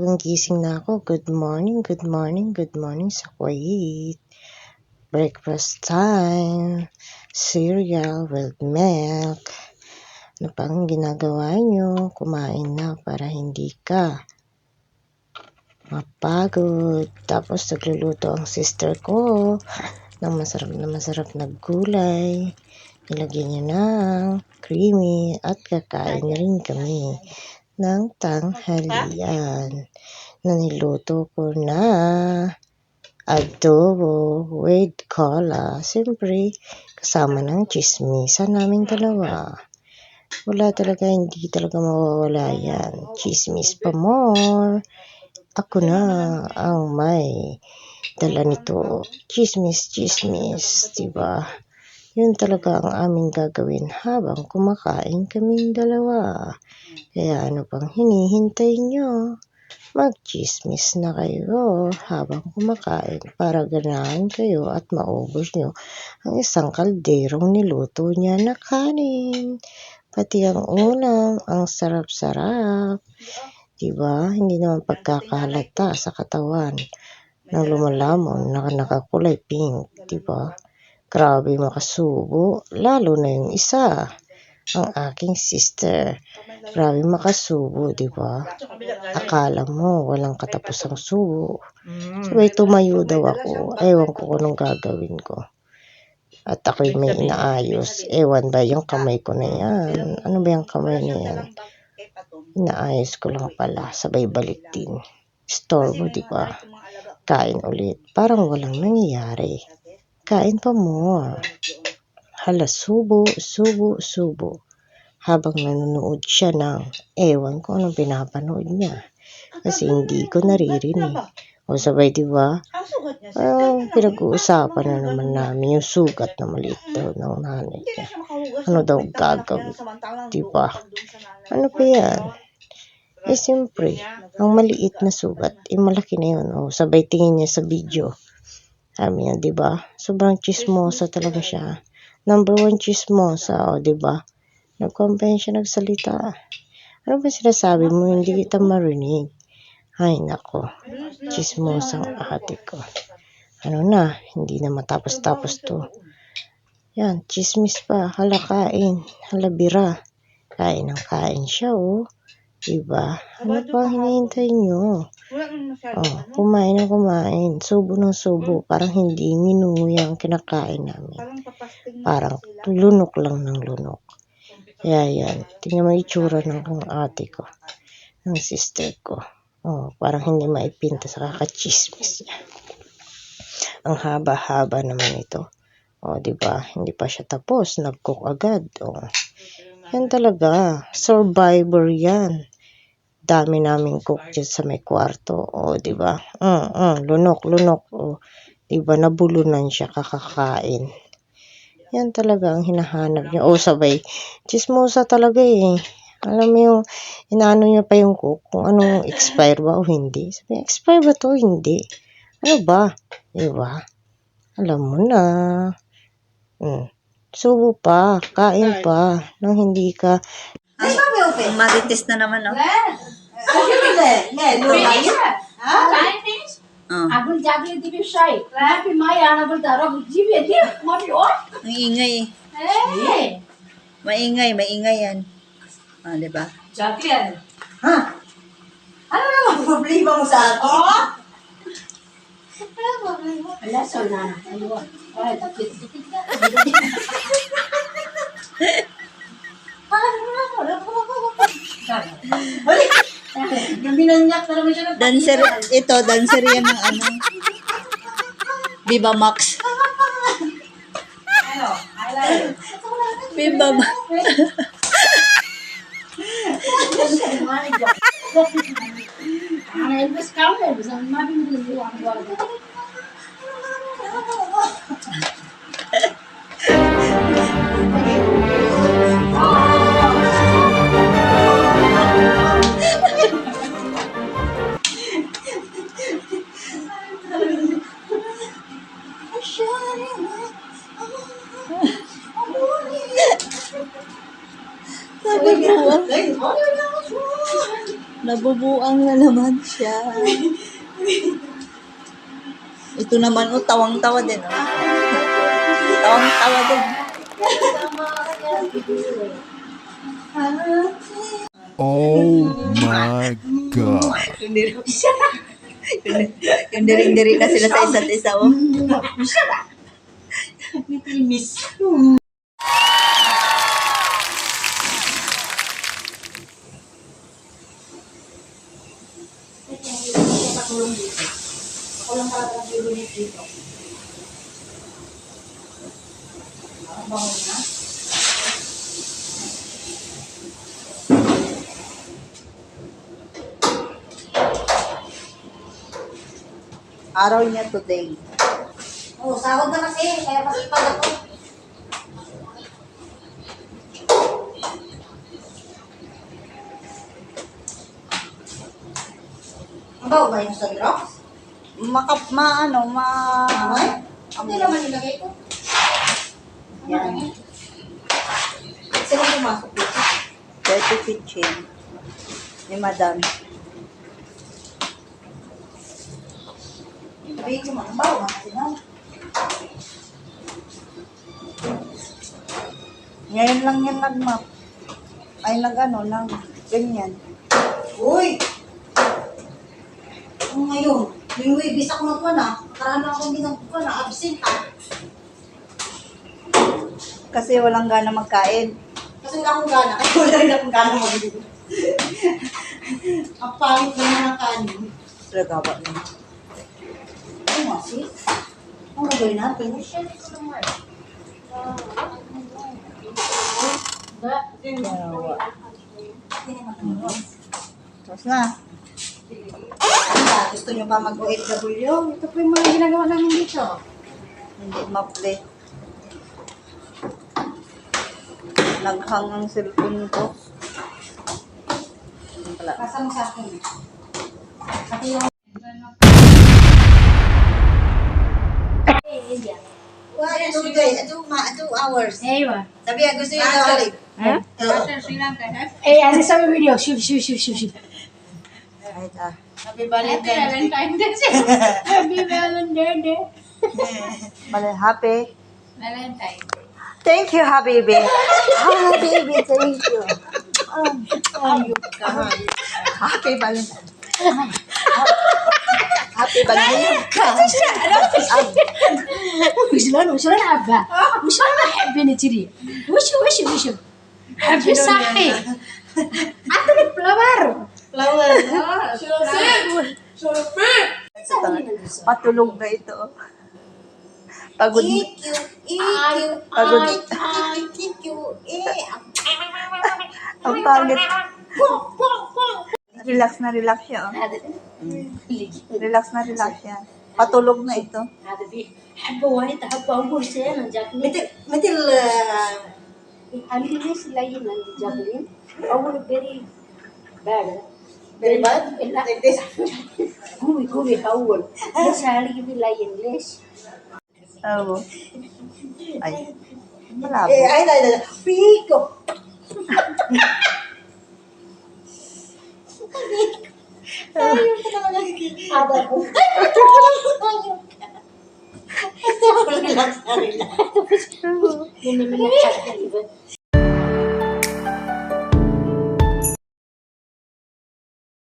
Maagang gising na ako. Good morning, good morning, good morning sa Kuwait. Breakfast time. Cereal with milk. Ano pang ginagawa nyo? Kumain na para hindi ka mapagod. Tapos nagluluto ang sister ko ng masarap na gulay. Nilagyan niya ng creamy at kakain na rin kami ng tanghalian na niluto ko na adobo with cola. Siyempre, kasama ng chismisa naming dalawa. Hindi talaga mawawala yan. Chismis pa more. Ako na ang may dala nito. Chismis, diba? Yun talaga ang aming gagawin habang kumakain kaming dalawa. Kaya ano pang hinihintay nyo? Mag-chismis na kayo habang kumakain para ganahan kayo at maubos nyo ang isang kalderong niluto niya na kanin. Pati ang ulam, ang sarap-sarap. Diba? Hindi naman pagkakalata sa katawan ng lumalamon na nakakulay pink. Diba? Grabe makasubo, lalo na yung isa, ang aking sister. Grabe makasubo, diba? Akala mo walang katapusang subo. Sabay tumayo daw ako. Ewan ko kung anong gagawin ko. At ako'y may inaayos. Ewan ba yung kamay ko na yan? Ano ba yung kamay na yan? Inaayos ko lang pala. Sabay balik din. Storbo, diba? Kain ulit. Parang walang nangyayari. Kain pa more. Hala, subo. Habang nanonood siya ng ewan ko anong pinapanood niya. Kasi hindi ko naririnig. O sabay, diba? Pinag-uusapan na naman namin yung sugat na maliit daw ng nanay niya. Ano daw gagawin? Diba? Ano pa yan? Siyempre, ang maliit na sugat, malaki na yun. O sabay tingin niya sa video. Sabi niya, diba? Sobrang chismosa talaga siya. Number 1 chismosa, o diba? Nag-complain siya, nagsalita. Ano ba sinasabi mo? Hindi kita marinig. Ay, nako. Chismosang ate ko. Ano na? Hindi na matapos-tapos to. Yan, chismis pa. Hala, kain. Hala, bira. Kain siya, oh. Diba? Ano pa hinihintay nyo? Oh, kumain na kumain. Subo ng subo. Parang hindi minuyang kinakain namin. Parang lunok lang ng lunok. Kaya yan. Tingnan mo itsura ng ate ko. Ng sister ko. Oh, parang hindi maipinta sa kakachismis niya. Ang haba-haba naman ito. Oh, diba? Hindi pa siya tapos. Nag-cook agad. Oh. Yan talaga. Survivor yan. Dami naming cook dyan sa may kwarto. O, diba? Lunok. O, diba? Nabulunan siya kakakain. Yan talaga ang hinahanap niya. O, sabay. Chismosa talaga eh. Alam mo yung, inaano niya pa yung cook kung anong expire ba o hindi. Sabi, expire ba to? Hindi. Ano ba? Diba? Alam mo na. Subo pa. Kain pa. Nang hindi ka. Ang marites na naman, oh. Ang ingay eh. Maingay yan. Ah, diba? Jacqueline. Ha? Ano naman problema mo sa akin? Ano problema? Wala, so na. Ayun. Ay, binanyak na naman siya ng Dancer yan ng ano. Viva Max. Viva Max. Nabubuang na naman siya. Ito naman, oh, tawang-tawa din, oh. Tawang-tawa din. Oh my God. Yung diri-diri na sila sa isa't isa, oh. Miss. Patulong dito. Ako lang talaga nag-unit dito. Ang bango na. Araw niya today. Oh, sahod na kasi. Kaya masipag ako. Ang bago ba yung sa drops? Ay, hindi naman nilagay ko. Yan. Sino pumasok dito? Dirty kitchen. Ni Madam. Sabihin ko man, ang bago nga sila. Ngayon lang yan nag-map. Ay, nag ganyan. Uy! Ano ngayon? Yung wibis ako nagkuha na. Karana ako hindi nagkuha na. Absent ha. Kasi walang gana magkain. Kasi wala akong gana. Kaya wala rin akong gana mag-ibig. Ang pangit na yung kanin. Lagawa na. Ano nga sis? Ang gagawin natin? Lagawa. Tapos na. Gusto nyo pa mag-OFW? Ito po yung mga ginagawa namin dito. Hindi maple. Naghang ang cellphone ko. Ano pala? Kasama sa akin. Pati yung... What? 2 days, 2 hours. Ewa. Sabi, gusto nyo na ulit. Eh, ano sa video? Shoot. Kahit Happy Valentine's Day. Happy Valentine's Day. Happy. Valentine. Thank you, Habibi. Habibi, thank you. Happy Valentine. Happy Valentine. وشلون حبة؟ وشلون ما حبيني تري؟ وشو حبي صحي عندك فلاور Patulog na ito. Pagod. Pagod. Ang pangit. Relax siya. Oh. Relax siya. Patulog na ito. هذا بيه حبة وايد حبة أقول سينا جاكلين مثل عندي ليش لاين عندي جاكلين أول بري بارد very bad? لا Like this? قوي أول ليش علي لاين ليش Oh. Ay. Malabo. Ay, Pico! Ayaw ko naman nakikita. هذا هو Ayaw ka. Relax na relax. من